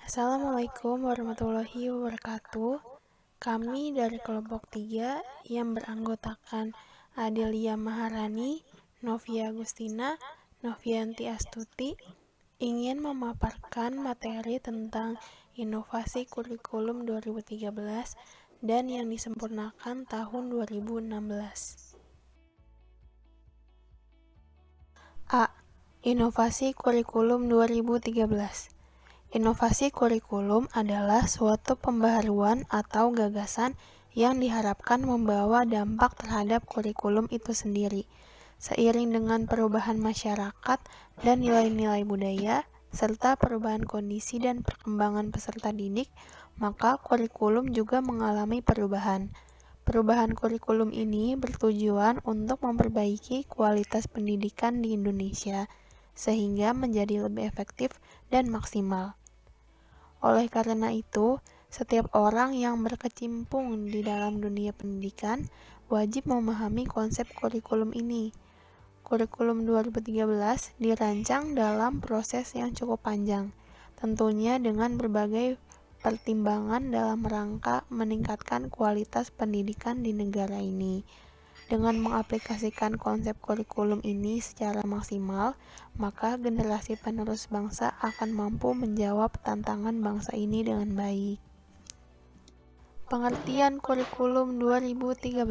Assalamualaikum warahmatullahi wabarakatuh. Kami dari kelompok 3 yang beranggotakan Adelia Maharani, Novia Agustina, Novianti Astuti ingin memaparkan materi tentang inovasi kurikulum 2013 dan yang disempurnakan tahun 2016. A. Inovasi kurikulum 2013. Inovasi kurikulum adalah suatu pembaharuan atau gagasan yang diharapkan membawa dampak terhadap kurikulum itu sendiri. Seiring dengan perubahan masyarakat dan nilai-nilai budaya, serta perubahan kondisi dan perkembangan peserta didik, maka kurikulum juga mengalami perubahan. Perubahan kurikulum ini bertujuan untuk memperbaiki kualitas pendidikan di Indonesia, sehingga menjadi lebih efektif dan maksimal. Oleh karena itu, setiap orang yang berkecimpung di dalam dunia pendidikan wajib memahami konsep kurikulum ini. Kurikulum 2013 dirancang dalam proses yang cukup panjang, tentunya dengan berbagai pertimbangan dalam rangka meningkatkan kualitas pendidikan di negara ini. Dengan mengaplikasikan konsep kurikulum ini secara maksimal, maka generasi penerus bangsa akan mampu menjawab tantangan bangsa ini dengan baik. Pengertian kurikulum 2013.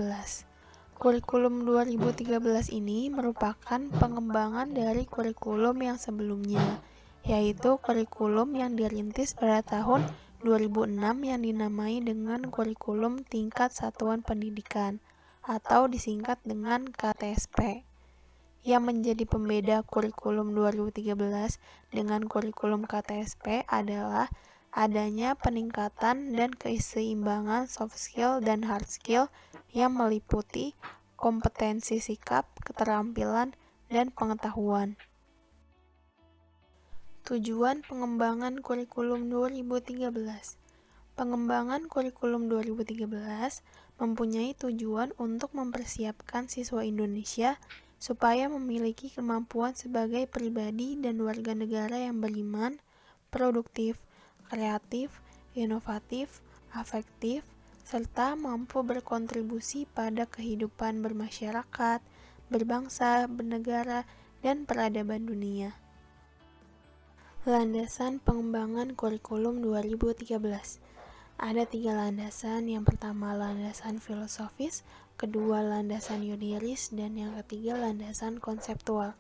Kurikulum 2013 ini merupakan pengembangan dari kurikulum yang sebelumnya, yaitu kurikulum yang dirintis pada tahun 2006 yang dinamai dengan kurikulum tingkat satuan pendidikan atau disingkat dengan KTSP. Yang menjadi pembeda kurikulum 2013 dengan kurikulum KTSP adalah adanya peningkatan dan keseimbangan soft skill dan hard skill yang meliputi kompetensi sikap, keterampilan, dan pengetahuan. Tujuan pengembangan kurikulum 2013. Pengembangan kurikulum 2013 mempunyai tujuan untuk mempersiapkan siswa Indonesia supaya memiliki kemampuan sebagai pribadi dan warga negara yang beriman, produktif, kreatif, inovatif, afektif, serta mampu berkontribusi pada kehidupan bermasyarakat, berbangsa, bernegara, dan peradaban dunia. Landasan pengembangan kurikulum 2013. Ada 3 landasan, yang pertama landasan filosofis, kedua landasan yudiris, dan yang ketiga landasan konseptual.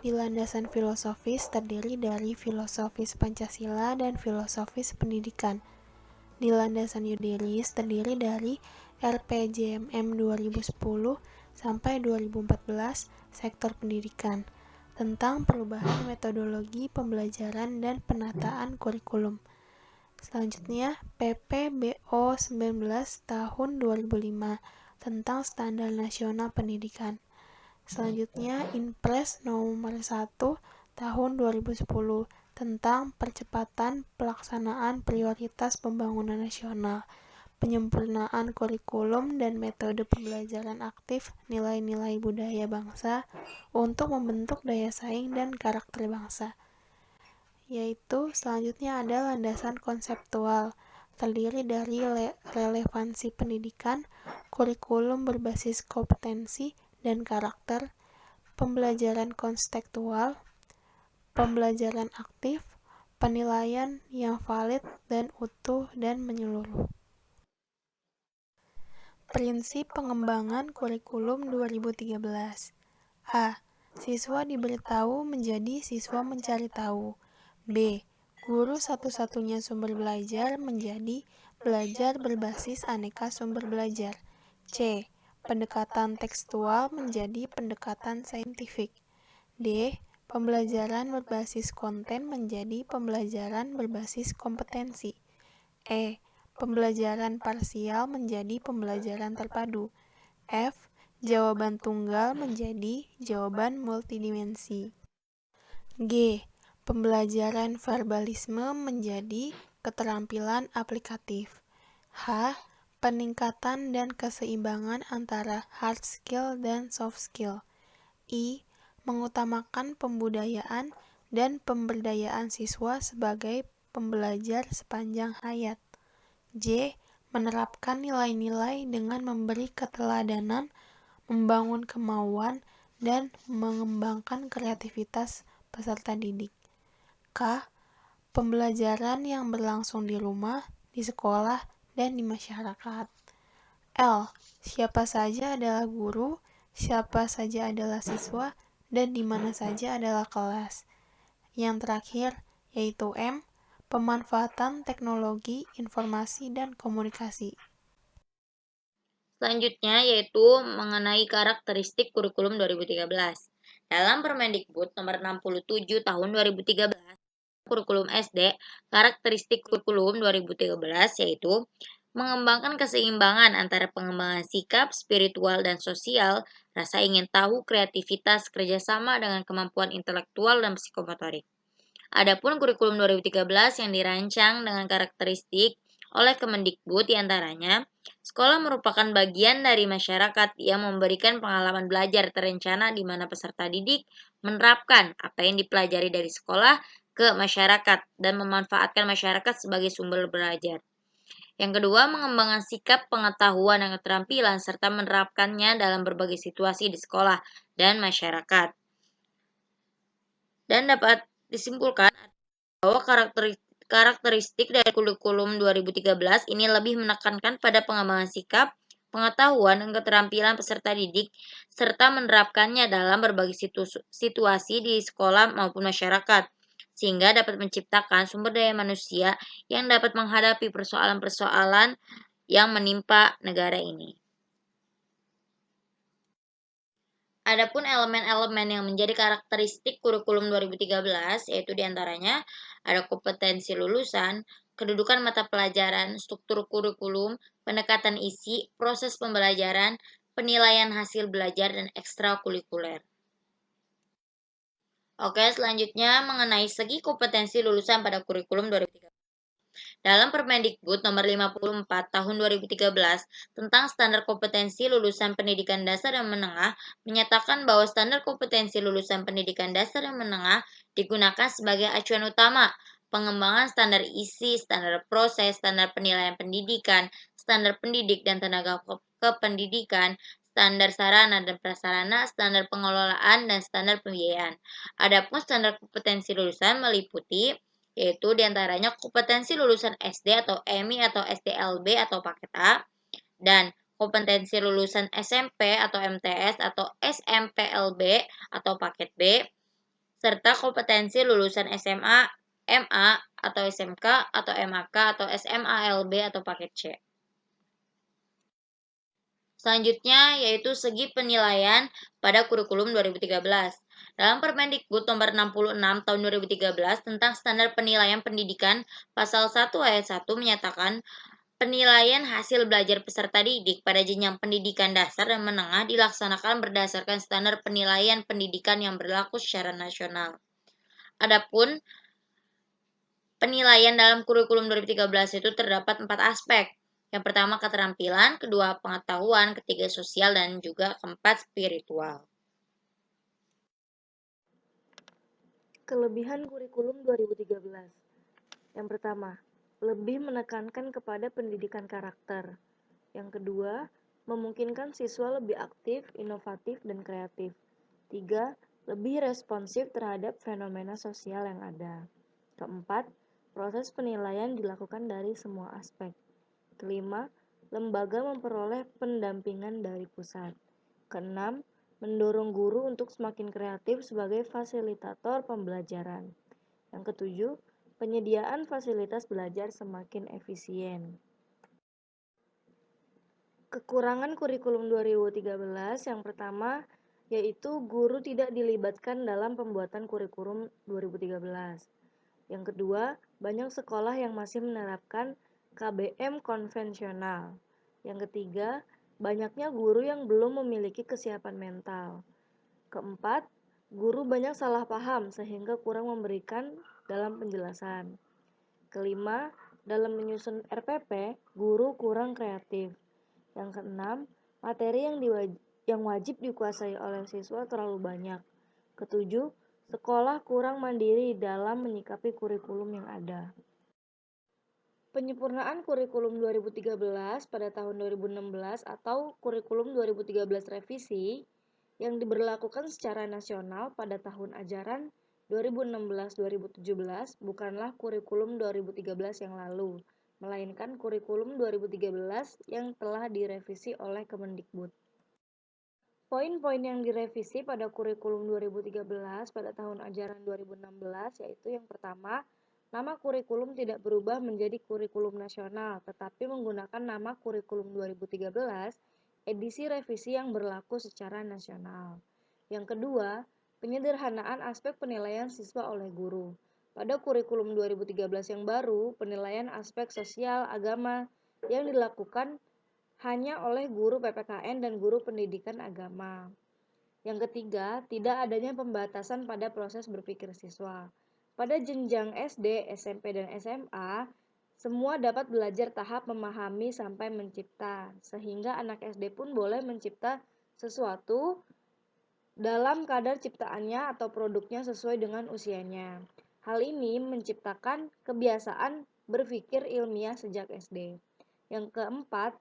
Di landasan filosofis terdiri dari filosofis Pancasila dan filosofis pendidikan. Di landasan yudiris terdiri dari RPJMM 2010 sampai 2014 sektor pendidikan tentang perubahan metodologi pembelajaran dan penataan kurikulum. Selanjutnya, PPBO 19 tahun 2005 tentang Standar Nasional Pendidikan. Selanjutnya, Inpres nomor 1 tahun 2010 tentang percepatan pelaksanaan prioritas pembangunan nasional, penyempurnaan kurikulum dan metode pembelajaran aktif nilai-nilai budaya bangsa untuk membentuk daya saing dan karakter bangsa. Yaitu selanjutnya ada landasan konseptual, terdiri dari relevansi pendidikan, kurikulum berbasis kompetensi dan karakter, pembelajaran konstekstual, pembelajaran aktif, penilaian yang valid dan utuh dan menyeluruh. Prinsip pengembangan kurikulum 2013. A. Siswa diberitahu menjadi siswa mencari tahu. B. Guru satu-satunya sumber belajar menjadi belajar berbasis aneka sumber belajar. C. Pendekatan tekstual menjadi pendekatan saintifik. D. Pembelajaran berbasis konten menjadi pembelajaran berbasis kompetensi. E. Pembelajaran parsial menjadi pembelajaran terpadu. F. Jawaban tunggal menjadi jawaban multidimensi. G. Pembelajaran verbalisme menjadi keterampilan aplikatif. H. Peningkatan dan keseimbangan antara hard skill dan soft skill. I. Mengutamakan pembudayaan dan pemberdayaan siswa sebagai pembelajar sepanjang hayat. J. Menerapkan nilai-nilai dengan memberi keteladanan, membangun kemauan, dan mengembangkan kreativitas peserta didik. K. Pembelajaran yang berlangsung di rumah, di sekolah, dan di masyarakat. L. Siapa saja adalah guru, siapa saja adalah siswa, dan di mana saja adalah kelas. Yang terakhir, yaitu M. Pemanfaatan teknologi, informasi, dan komunikasi. Selanjutnya yaitu mengenai karakteristik kurikulum 2013. Dalam Permendikbud nomor 67 tahun 2013, kurikulum SD, karakteristik kurikulum 2013 yaitu mengembangkan keseimbangan antara pengembangan sikap, spiritual, dan sosial, rasa ingin tahu, kreativitas, kerjasama dengan kemampuan intelektual dan psikomotorik. Adapun kurikulum 2013 yang dirancang dengan karakteristik oleh Kemendikbud diantaranya, sekolah merupakan bagian dari masyarakat yang memberikan pengalaman belajar terencana di mana peserta didik menerapkan apa yang dipelajari dari sekolah ke masyarakat dan memanfaatkan masyarakat sebagai sumber belajar. Yang kedua, mengembangkan sikap, pengetahuan, dan keterampilan serta menerapkannya dalam berbagai situasi di sekolah dan masyarakat. Dan dapat disimpulkan bahwa karakteristik dari kurikulum 2013 ini lebih menekankan pada pengembangan sikap, pengetahuan, dan keterampilan peserta didik, serta menerapkannya dalam berbagai situasi di sekolah maupun masyarakat, sehingga dapat menciptakan sumber daya manusia yang dapat menghadapi persoalan-persoalan yang menimpa negara ini. Adapun elemen-elemen yang menjadi karakteristik kurikulum 2013 yaitu diantaranya ada kompetensi lulusan, kedudukan mata pelajaran, struktur kurikulum, pendekatan isi, proses pembelajaran, penilaian hasil belajar, dan ekstrakurikuler. Oke, selanjutnya mengenai segi kompetensi lulusan pada kurikulum 2013. Dalam Permendikbud nomor 54 tahun 2013 tentang standar kompetensi lulusan pendidikan dasar dan menengah menyatakan bahwa standar kompetensi lulusan pendidikan dasar dan menengah digunakan sebagai acuan utama pengembangan standar isi, standar proses, standar penilaian pendidikan, standar pendidik dan tenaga kependidikan, standar sarana dan prasarana, standar pengelolaan, dan standar pembiayaan. Adapun standar kompetensi lulusan meliputi yaitu diantaranya kompetensi lulusan SD atau EMI atau SDLB atau paket A, dan kompetensi lulusan SMP atau MTS atau SMPLB atau paket B, serta kompetensi lulusan SMA, MA atau SMK atau MAK atau SMALB atau paket C. Selanjutnya yaitu segi penilaian pada kurikulum 2013. Dalam Permendikbud nomor 66 tahun 2013 tentang standar penilaian pendidikan pasal 1 ayat 1 menyatakan penilaian hasil belajar peserta didik pada jenjang pendidikan dasar dan menengah dilaksanakan berdasarkan standar penilaian pendidikan yang berlaku secara nasional. Adapun penilaian dalam kurikulum 2013 itu terdapat 4 aspek. Yang pertama keterampilan, kedua pengetahuan, ketiga sosial, dan juga keempat spiritual. Kelebihan kurikulum 2013. Yang pertama, lebih menekankan kepada pendidikan karakter. Yang kedua, memungkinkan siswa lebih aktif, inovatif, dan kreatif. 3. Lebih responsif terhadap fenomena sosial yang ada. Keempat, proses penilaian dilakukan dari semua aspek. Kelima, lembaga memperoleh pendampingan dari pusat. Keenam, mendorong guru untuk semakin kreatif sebagai fasilitator pembelajaran. Yang ketujuh, penyediaan fasilitas belajar semakin efisien. Kekurangan kurikulum 2013 yang pertama yaitu guru tidak dilibatkan dalam pembuatan kurikulum 2013. Yang kedua, banyak sekolah yang masih menerapkan KBM konvensional. Yang ketiga, banyaknya guru yang belum memiliki kesiapan mental. Keempat, guru banyak salah paham sehingga kurang memberikan dalam penjelasan. Kelima, dalam menyusun RPP, guru kurang kreatif. Yang keenam, materi yang wajib dikuasai oleh siswa terlalu banyak. Ketujuh, sekolah kurang mandiri dalam menyikapi kurikulum yang ada. Penyempurnaan kurikulum 2013 pada tahun 2016 atau kurikulum 2013 revisi yang diberlakukan secara nasional pada tahun ajaran 2016-2017 bukanlah kurikulum 2013 yang lalu, melainkan kurikulum 2013 yang telah direvisi oleh Kemendikbud. Poin-poin yang direvisi pada kurikulum 2013 pada tahun ajaran 2016 yaitu yang pertama, nama kurikulum tidak berubah menjadi kurikulum nasional, tetapi menggunakan nama kurikulum 2013 edisi revisi yang berlaku secara nasional. Yang kedua, penyederhanaan aspek penilaian siswa oleh guru. Pada kurikulum 2013 yang baru, penilaian aspek sosial agama yang dilakukan hanya oleh guru PPKN dan guru pendidikan agama. Yang ketiga, tidak adanya pembatasan pada proses berpikir siswa. Pada jenjang SD, SMP, dan SMA, semua dapat belajar tahap memahami sampai mencipta, sehingga anak SD pun boleh mencipta sesuatu dalam kadar ciptaannya atau produknya sesuai dengan usianya. Hal ini menciptakan kebiasaan berpikir ilmiah sejak SD. Yang keempat,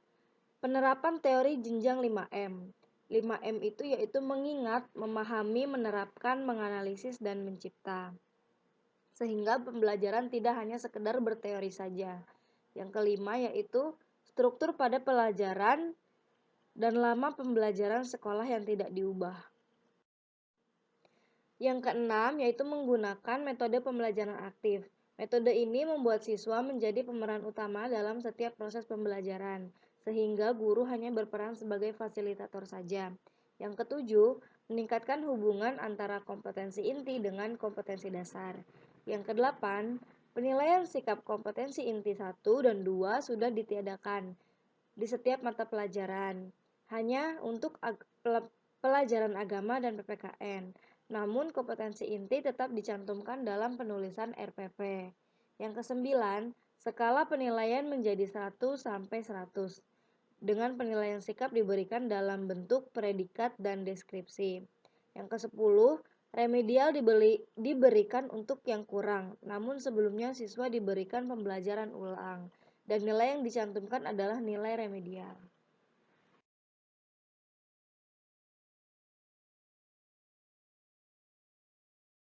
penerapan teori jenjang 5M. 5M itu yaitu mengingat, memahami, menerapkan, menganalisis, dan mencipta. Sehingga pembelajaran tidak hanya sekedar berteori saja. Yang kelima yaitu struktur pada pelajaran dan lama pembelajaran sekolah yang tidak diubah. Yang keenam yaitu menggunakan metode pembelajaran aktif. Metode ini membuat siswa menjadi pemeran utama dalam setiap proses pembelajaran, sehingga guru hanya berperan sebagai fasilitator saja. Yang ketujuh, meningkatkan hubungan antara kompetensi inti dengan kompetensi dasar. Yang kedelapan, penilaian sikap kompetensi inti 1 dan 2 sudah ditiadakan di setiap mata pelajaran, hanya untuk pelajaran agama dan PPKN. Namun kompetensi inti tetap dicantumkan dalam penulisan RPP. Yang kesembilan, skala penilaian menjadi 100 sampai 100. Dengan penilaian sikap diberikan dalam bentuk predikat dan deskripsi. Yang ke-10, remedial diberikan untuk yang kurang, namun sebelumnya siswa diberikan pembelajaran ulang dan nilai yang dicantumkan adalah nilai remedial.